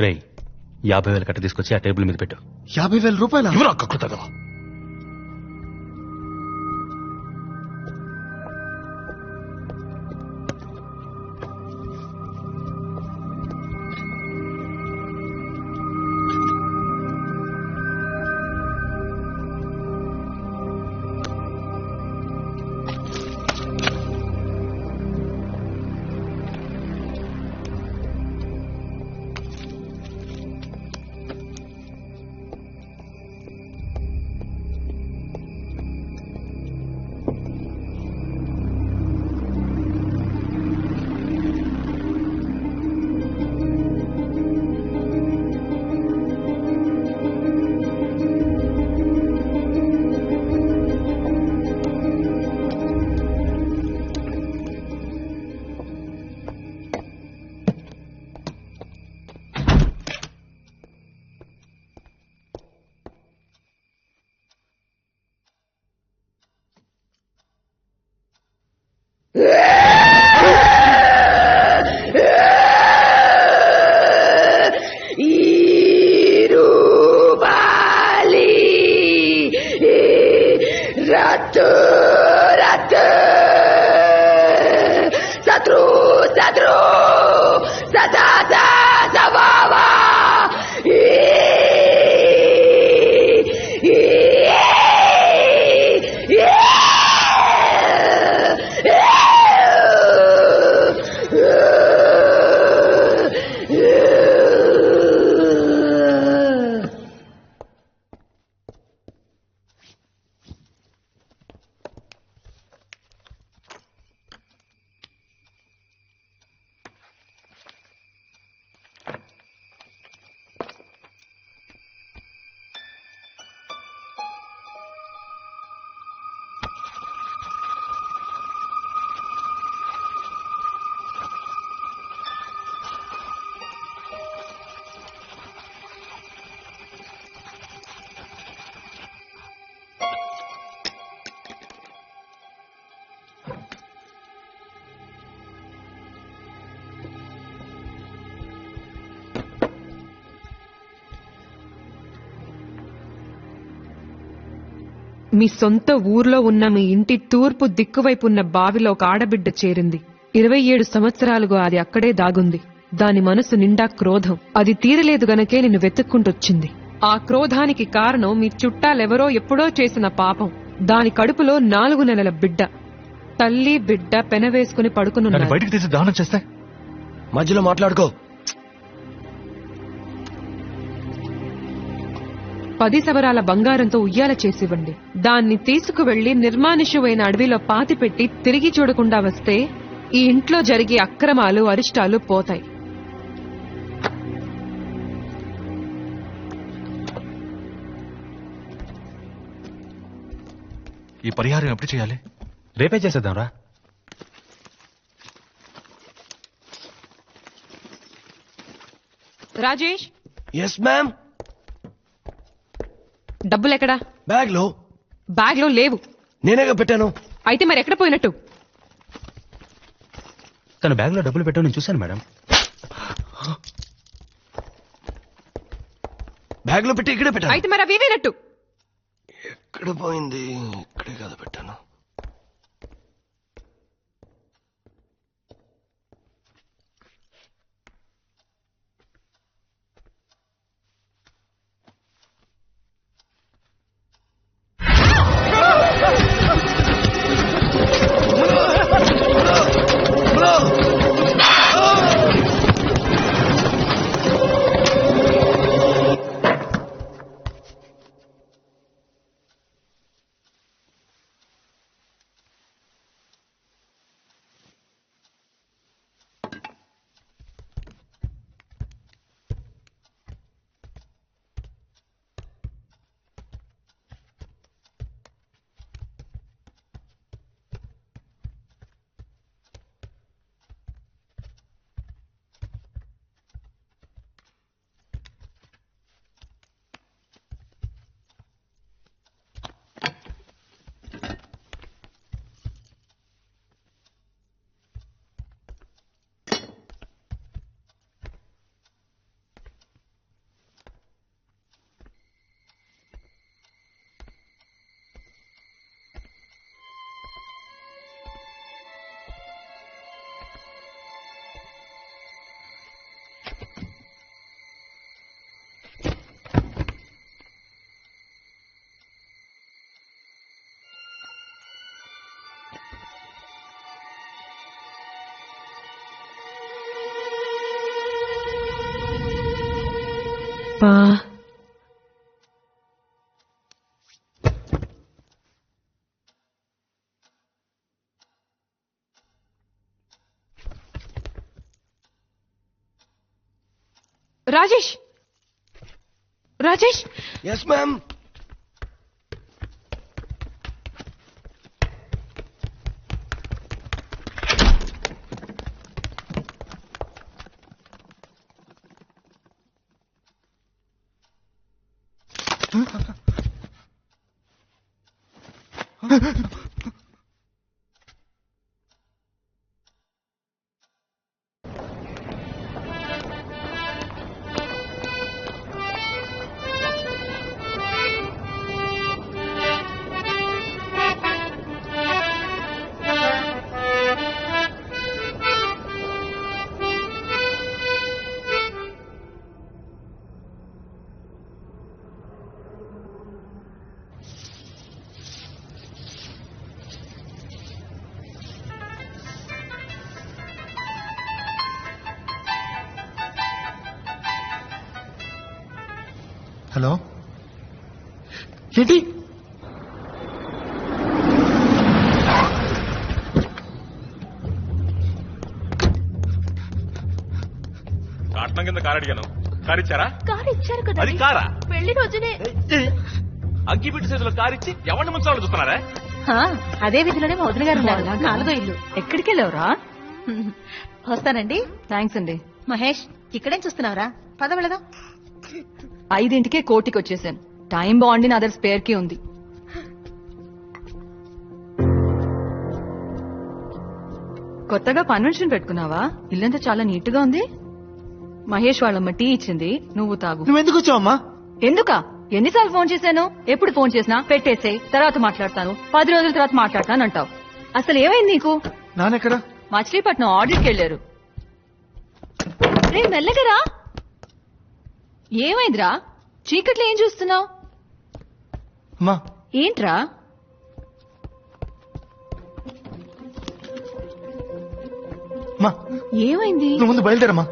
రేయ్ 50,000 కట్ట తీసుకొచ్చి ఆ టేబుల్ మీద పెట్టు. 50,000 రూపాయలు? ఎవరు కక్కుతాదో. మీ సొంత ఊర్లో ఉన్న మీ ఇంటి తూర్పు దిక్కువైపున్న బావిలో ఒక ఆడబిడ్డ చేరింది. 27 సంవత్సరాలుగా అది అక్కడే దాగుంది. దాని మనసు నిండా క్రోధం. అది తీరలేదు గనకే నిన్ను వెతుక్కుంటొచ్చింది. ఆ క్రోధానికి కారణం మీ చుట్టాలెవరో ఎప్పుడో చేసిన పాపం. దాని కడుపులో 4 నెలల బిడ్డ. తల్లి బిడ్డ పెనవేసుకుని పడుకునున్నారు. బయటికి తీసి దహనం చేస్తే మధ్యలో మాట్లాడుకో. 10 సవరాల బంగారంతో ఉయ్యాల చేసివ్వండి. దాన్ని తీసుకువెళ్లి నిర్మానుష్యమైన అడవిలో పాతిపెట్టి తిరిగి చూడకుండా వస్తే ఈ ఇంట్లో జరిగే అక్రమాలు అరిష్టాలు పోతాయి. ఈ పరిహారం ఎప్పుడు చేయాలి? రేపే చేసేద్దాంరా. రాజేష్. Yes ma'am. డబ్బులెక్కడా? బ్యాగ్ లో. బ్యాగ్ లో లేవు. నేనేగా పెట్టాను. అయితే మరి ఎక్కడ పోయినట్టు? తన బ్యాగ్ లో డబ్బులు పెట్టావు, నేను చూశాను మేడం. బ్యాగ్ లో పెట్టి ఇక్కడే పెట్టాను. అయితే మరి అవి ఏమైనట్టు? ఎక్కడ పోయింది? ఇక్కడే కదా పెట్టాను. పా Rajesh, Rajesh, yes ma'am. Hello, ఏంటి? కాటనం కింద కారు అడిగాను, కారు ఇచ్చారా? కారు ఇచ్చారు కదా, అది కారా? పెళ్లి రోజునే. అగ్గిపెట్టి చేతిలో కారు ఇచ్చి ఎవరిని ముంచాలని చూస్తున్నారా? అదే వీధిలోనే మా వదిన గారు ఉన్నారు. అలాగా? 4వ ఇల్లు. ఎక్కడికి వెళ్ళావురా? వస్తానండి. థ్యాంక్స్ అండి. మహేష్, ఇక్కడేం చూస్తున్నావురా? పద వెళదాం. 5ంటికే కోటికి వచ్చేసాను. టైం బాగుండి నా దగ్గర స్పేర్ కి ఉంది. కొత్తగా కన్వెన్షన్ పెట్టుకున్నావా? ఇల్లంతా చాలా నీట్ గా ఉంది. మహేష్ వాళ్ళమ్మ టీ ఇచ్చింది, నువ్వు తాగు. నువ్వెందుకు వచ్చావమ్మా? ఎందుకా? ఎన్నిసార్లు ఫోన్ చేశాను? ఎప్పుడు ఫోన్ చేసినా పెట్టేసే, తర్వాత మాట్లాడతాను, 10 రోజుల తర్వాత మాట్లాడతాను అంటావు. అసలు ఏమైంది నీకు? నాన్నెక్కడా? మచిలీపట్నం ఆడిట్కి వెళ్ళారు. రే మెల్లగరా. ఏమైందిరా? చీకట్లో ఏం చూస్తున్నావు? అమ్మా, ఏంట్రా? అమ్మా, ఏమైంది? నువ్వు ముందు బయలుదేరమ్మా.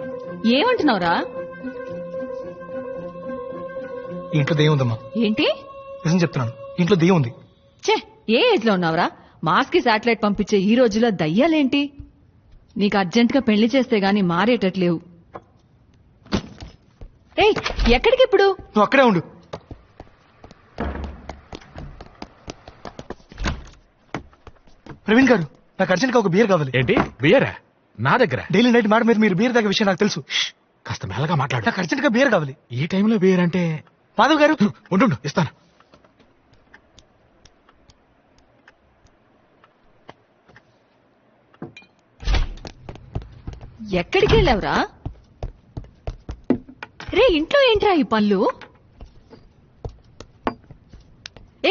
ఏమంటున్నావురా? ఇంట్లో దెయ్యం ఉందమ్మా. ఏంటి? నిజం చెప్తున్నాను, ఇంట్లో దెయ్యం ఉంది. ఛే, ఏ ఏజ్ లో ఉన్నావురా? మాస్ కి శాటిలైట్ పంపించే ఈ రోజుల్లో దయ్యాలేంటి? నీకు అర్జెంట్ గా పెళ్లి చేస్తే గాని మారేటట్లేవు. ఏయ్, ఎక్కడికి ఇప్పుడు? నువ్వు అక్కడే ఉండు. ప్రవీణ్ గారు, నాకు అర్జెంట్ గా ఒక బియర్ కావాలి. ఏంటి బియరా? నా దగ్గర డైలీ నైట్ మాట మీద మీరు బియర్ తాగే విషయం నాకు తెలుసు. కాస్త మెల్లగా మాట్లాడు. నాకు అర్జెంట్ గా బియర్ కావాలి. ఈ టైంలో బియర్ అంటే? మాధవ్ గారు, ఉండు ఇస్తాను. ఎక్కడికి వెళ్ళావురా? రే ఇంట్లో ఏంట్రా ఈ పళ్ళు?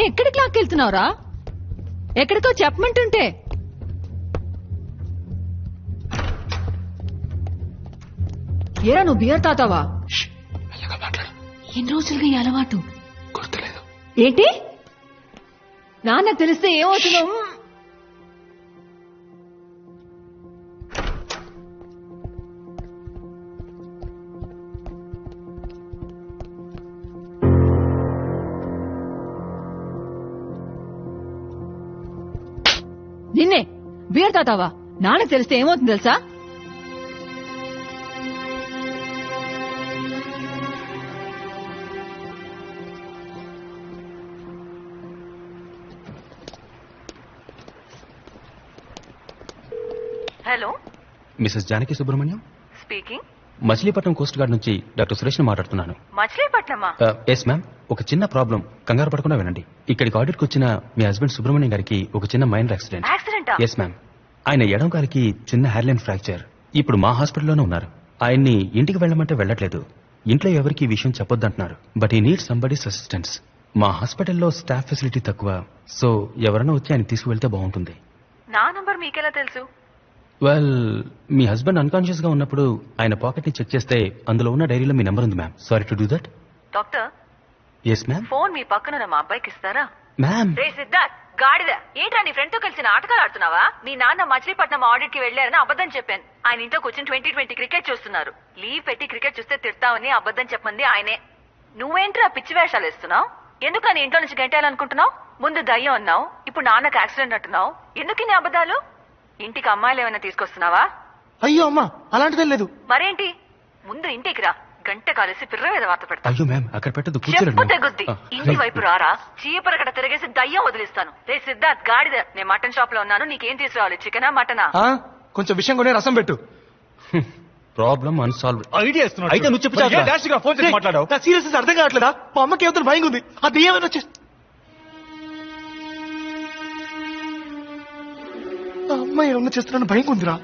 ఎక్కడికి లాక్కెళ్తున్నావురా? ఎక్కడికో చెప్పమంటుంటే. ఏరా నువ్వు బియర్ తాతావా? ఎన్ని రోజులుగా ఈ అలవాటు? గుర్తులేదు. ఏంటి? నాన్న తెలిస్తే ఏమవుతుందో. నిన్నే బియర్ తాతావా? నాన్న తెలిస్తే ఏమవుతుంది తెలుసా? Hello, Mrs Janaki Subrahmanyam, speaking. Machilipatnam coast guard నుంచి డాక్టర్ సురేష్ మాట్లాడుతున్నాను. మచిలీపట్నమా? Yes ma'am. ఒక చిన్న ప్రాబ్లం, కంగారు పడకుండా వినండి. ఇక్కడికి ఆడిట్కి వచ్చిన మీ హస్బెండ్ సుబ్రహ్మణ్యం గారికి ఒక చిన్న మైనర్ యాక్సిడెంట్. Yes ma'am. ఆయన ఎడం కాలికి చిన్న హెయిర్లైన్ ఫ్రాక్చర్. ఇప్పుడు మా హాస్పిటల్లోనే ఉన్నారు. ఆయన్ని ఇంటికి వెళ్ళమంటే వెళ్ళట్లేదు. ఇంట్లో ఎవరికి ఈ విషయం చెప్పొద్దంటున్నారు. బట్ ఈ నీడ్ సంబడీస్ అసిస్టెన్స్. మా హాస్పిటల్లో స్టాఫ్ ఫెసిలిటీ తక్కువ, సో ఎవరైనా వచ్చి ఆయన తీసుకువెళ్తే బాగుంటుంది. నా నంబర్ మీకెలా తెలుసు? వెల్, మీ హస్బెండ్ అన్కాన్షియస్ గా ఉన్నప్పుడు ఆయన పాకెట్ ని చెక్ చేస్తే అందులో ఉన్న డైరీలో మీ నెంబర్ ఉంది ma'am. Sorry to do that. Doctor, yes ma'am. Phone మీ పక్కన మా అబ్బాయికి ఇస్తారా? మ్యామ్. రే సిద్ధార్థ్, గాడిద ఏంట్రా నీ ఫ్రెండ్ తో కలిసి నాటకాలు ఆడుతున్నావా? మీ నాన్న మచిలీపట్నం ఆడిట్ కి వెళ్లారని అబద్ధం చెప్పాను. ఆయన ఇంట్లో కూర్చొని 2020 క్రికెట్ చూస్తున్నారు. లీవ్ పెట్టి క్రికెట్ చూస్తే తిడతావని అబద్ధం చెప్పమంది ఆయనే. నువ్వేంట్రా పిచ్చి వేషాలు వేస్తున్నావు? ఎందుకు నీ ఇంట్లో నుంచి గంటేయాలనుకుంటున్నావు? ముందు దయ్యం అన్నావు, ఇప్పుడు నాన్నకు యాక్సిడెంట్ అంటున్నావు. ఎందుకు నీ అబద్ధాలు? ఇంటికి అమ్మాయిలు ఏమైనా తీసుకొస్తున్నావా? అయ్యో అమ్మా, అలాంటిదేం లేదు. మరేంటి? ముందు ఇంటికి రా, గంట కాలేసి పిర్ర మీద వార్త పెడతా. అయ్యో మ్యామ్, అక్కడ పెట్టదు, చెప్పు కూర్చోండి. తెగుద్ది. ఇంటి వైపు రారా, చీపరకట తిరిగేసి దయ్యం వదిలిస్తాను. రే సిద్ధార్థ్ గాడిద, నేను మటన్ షాప్ లో ఉన్నాను. నీకేం తీసుకురావాలి, చికెనా మటనా? ఆ, కొంచెం విషయం కొనే రసం పెట్టు. Problem unsolved. ఐడియా ఇస్తున్నాడు. అయితే నువ్వు చెప్పు చాలు. డాష్ గా ఫోన్ చేసి మాట్లాడావు. నా సీరియస్ అర్థం కావట్లేదా? మా అమ్మకి ఏమైనా భయంగా ఉంది. అది ఏమైనా వచ్చే అమ్మాయి ఏమన్నా చేస్తున్నాను భయంగా ఉందిరా.